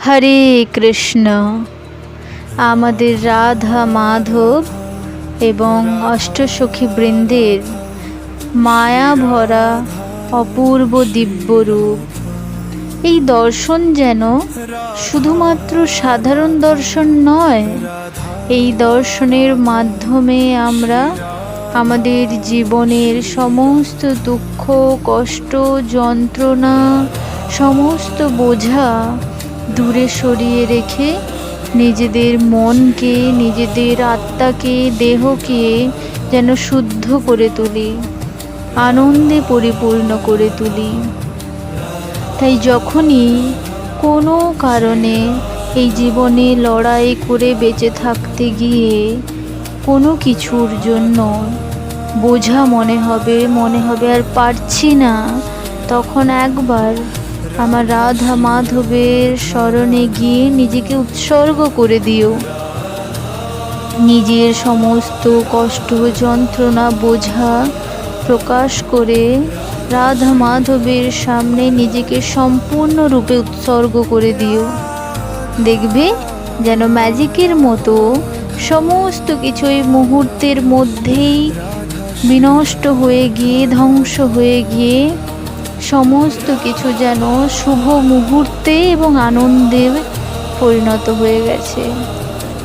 হরে কৃষ্ণ। আমাদের রাধা মাধব এবং অষ্টসখী বৃন্দের মায়া ভরা অপূর্ব দিব্যরূপ, এই দর্শন যেন শুধুমাত্র সাধারণ দর্শন নয়। এই দর্শনের মাধ্যমে আমরা আমাদের জীবনের সমস্ত দুঃখ, কষ্ট, যন্ত্রণা, সমস্ত বোঝা দূরে সরিয়ে রেখে নিজেদের মনকে, নিজেদের আত্মাকে, দেহকে যেন শুদ্ধ করে তুলি, আনন্দে পরিপূর্ণ করে তুলি। তাই যখনই কোনো কারণে এই জীবনে লড়াই করে বেঁচে থাকতে গিয়ে কোনো কিছুর জন্য বোঝা মনে হবে আর পারছি না, তখন একবার আমার রাধা মাধবের শরণে গিয়ে নিজেকে উৎসর্গ করে দিও। নিজের সমস্ত কষ্ট, যন্ত্রণা, বোঝা প্রকাশ করে রাধা মাধবের সামনে নিজেকে সম্পূর্ণরূপে উৎসর্গ করে দিও। দেখবে যেন ম্যাজিকের মতো সমস্ত কিছুই মুহূর্তের মধ্যেই বিনষ্ট হয়ে গিয়ে, ধ্বংস হয়ে গিয়ে সমস্ত কিছু যেন শুভ মুহূর্তে এবং আনন্দে পরিণত হয়ে গেছে।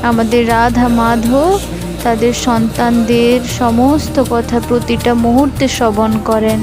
আমাদের রাধা মাধব তাদের সন্তানদের সমস্ত কথা প্রতিটা মুহূর্তে শ্রবণ করেন।